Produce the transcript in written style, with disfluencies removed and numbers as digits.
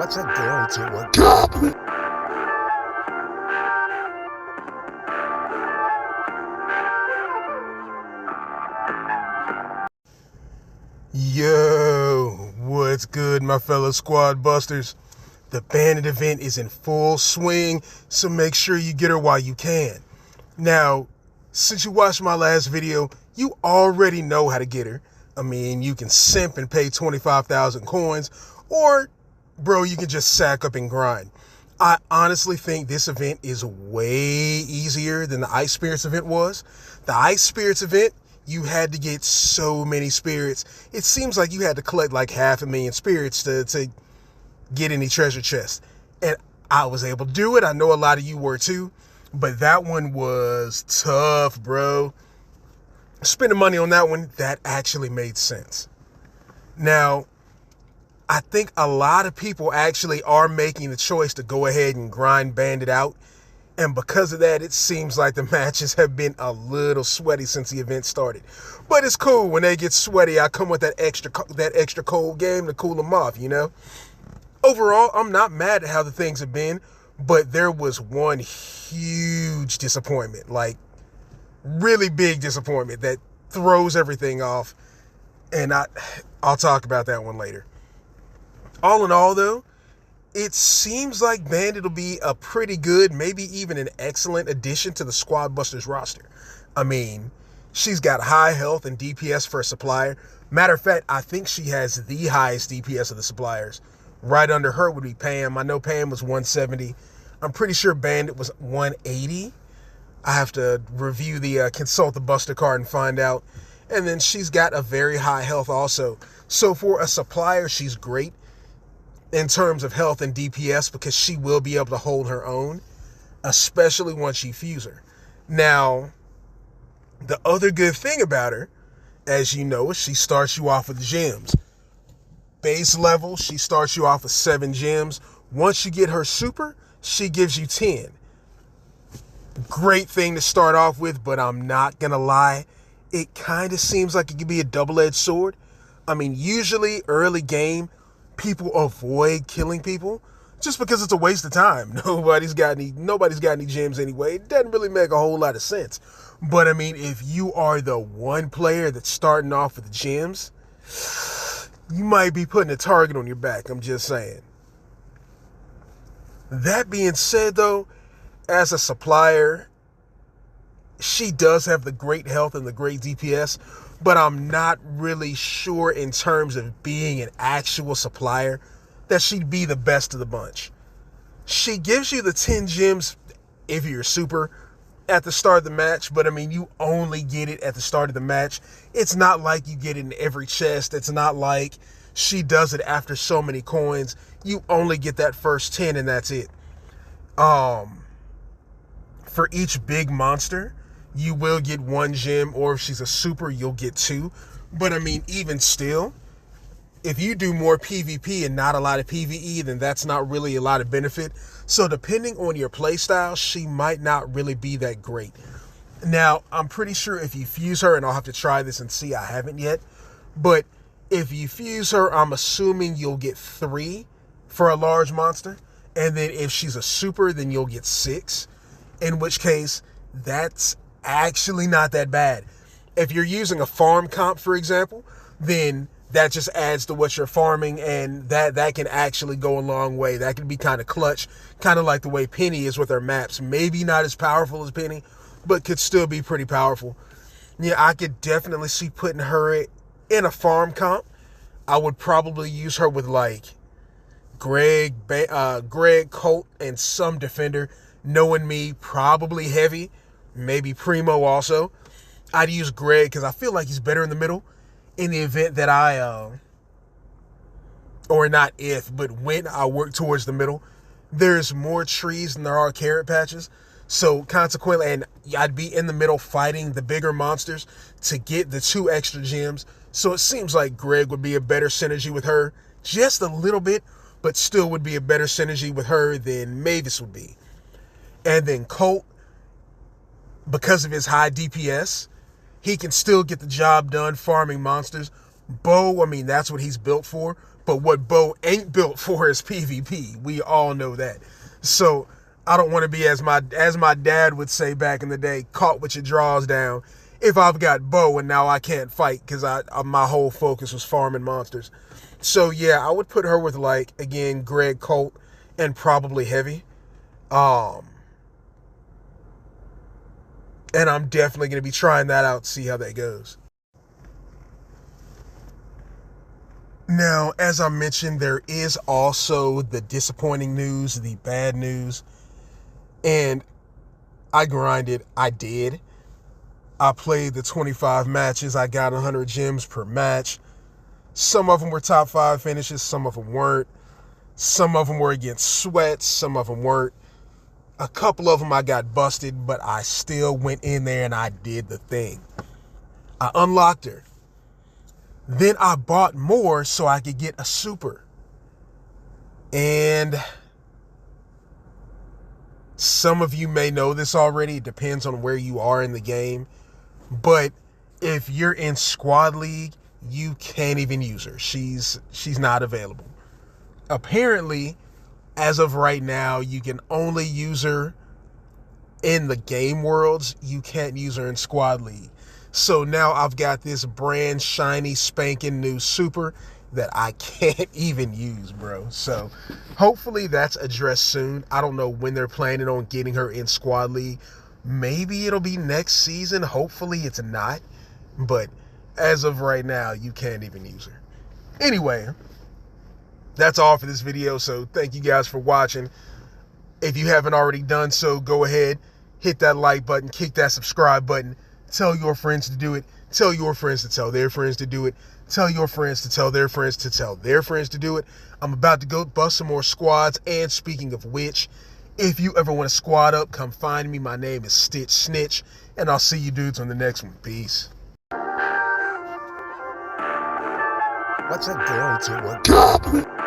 What's a girl to a goblin? Yo, what's good, my fellow squad busters? The Bandit event is in full swing, so make sure you get her while you can. Now, since you watched my last video, you already know how to get her. I mean, you can simp and pay 25,000 coins, or, bro, you can just sack up and grind. I honestly think this event is way easier than the Ice Spirits event was. The Ice Spirits event, you had to get so many spirits. It seems like you had to collect like 500,000 spirits to get any treasure chest. And I was able to do it. I know a lot of you were too. But that one was tough, bro. Spending money on that one, that actually made sense. Now, I think a lot of people actually are making the choice to go ahead and grind Bandit out. And because of that, it seems like the matches have been a little sweaty since the event started. But it's cool. When they get sweaty, I come with that extra cold game to cool them off, you know? Overall, I'm not mad at how the things have been, but there was one huge disappointment, like really big disappointment that throws everything off. And I'll talk about that one later. All in all, though, it seems like Bandit will be a pretty good, maybe even an excellent addition to the Squad Busters roster. I mean, she's got high health and DPS for a supplier. Matter of fact, I think she has the highest DPS of the suppliers. Right under her would be Pam. I know Pam was 170. I'm pretty sure Bandit was 180. I have to review consult the Buster card and find out. And then she's got a very high health also. So for a supplier, she's great in terms of health and DPS because she will be able to hold her own, especially once you fuse her. Now, the other good thing about her, as you know, is she starts you off with gems. Base level, she starts you off with 7 gems. Once you get her super, she gives you 10. Great thing to start off with, but I'm not gonna lie, it kind of seems like it could be a double-edged sword. I mean, usually early game, people avoid killing people just because it's a waste of time. Nobody's got any gems anyway. It doesn't really make a whole lot of sense. But I mean, if you are the one player that's starting off with gems, you might be putting a target on your back. I'm just saying. That being said, though, as a supplier, she does have the great health and the great DPS, but I'm not really sure in terms of being an actual supplier that she'd be the best of the bunch. She gives you the 10 gems if you're super at the start of the match, but I mean, you only get it at the start of the match. It's not like you get it in every chest. It's not like she does it after so many coins. You only get that first 10 and that's it. For each big monster, you will get 1 gem, or if she's a super, you'll get 2. But I mean, even still, if you do more PvP and not a lot of PvE, then that's not really a lot of benefit. So depending on your playstyle, she might not really be that great. Now, I'm pretty sure if you fuse her, and I'll have to try this and see, I haven't yet, but if you fuse her, I'm assuming you'll get 3 for a large monster. And then if she's a super, then you'll get 6. In which case, that's actually not that bad. If you're using a farm comp, for example, then that just adds to what you're farming, and that can actually go a long way. That can be kind of clutch, kind of like the way Penny is with her maps. Maybe not as powerful as Penny, but could still be pretty powerful. Yeah, I could definitely see putting her in a farm comp. I would probably use her with like Greg, Colt, and some defender. Knowing me, probably heavy, maybe Primo also. I'd use Greg because I feel like he's better in the middle in the event that when I work towards the middle, there's more trees than there are carrot patches. So consequently, and I'd be in the middle fighting the bigger monsters to get the 2 extra gems. So it seems like Greg would be a better synergy with her, just a little bit, but still would be a better synergy with her than Mavis would be. And then Colt, because of his high DPS, he can still get the job done farming monsters. Bo, I mean, that's what he's built for. But what Bo ain't built for is PvP. We all know that. So I don't want to be, as my dad would say back in the day, caught with your drawers down if I've got Bo and now I can't fight because my whole focus was farming monsters. So yeah, I would put her with, like, again, Greg Colt and probably Heavy. And I'm definitely going to be trying that out to see how that goes. Now, as I mentioned, there is also the disappointing news, the bad news. And I grinded. I did. I played the 25 matches. I got 100 gems per match. Some of them were top 5 finishes. Some of them weren't. Some of them were against sweats. Some of them weren't. A couple of them I got busted, but I still went in there and I did the thing. I unlocked her. Then I bought more so I could get a super. And some of you may know this already. It depends on where you are in the game. But if you're in Squad League, you can't even use her. She's not available. Apparently, as of right now, you can only use her in the game worlds. You can't use her in Squad League. So now I've got this brand shiny spanking new super that I can't even use, bro. So hopefully that's addressed soon. I don't know when they're planning on getting her in Squad League. Maybe it'll be next season. Hopefully it's not. But as of right now, you can't even use her. Anyway, that's all for this video. So thank you guys for watching. If you haven't already done so, go ahead, hit that like button, kick that subscribe button. Tell your friends to do it. Tell your friends to tell their friends to do it. Tell your friends to tell their friends to tell their friends to do it. I'm about to go bust some more squads. And speaking of which, if you ever want to squad up, come find me. My name is Stitch Snitch. And I'll see you dudes on the next one. Peace. What's a girl to a goblin?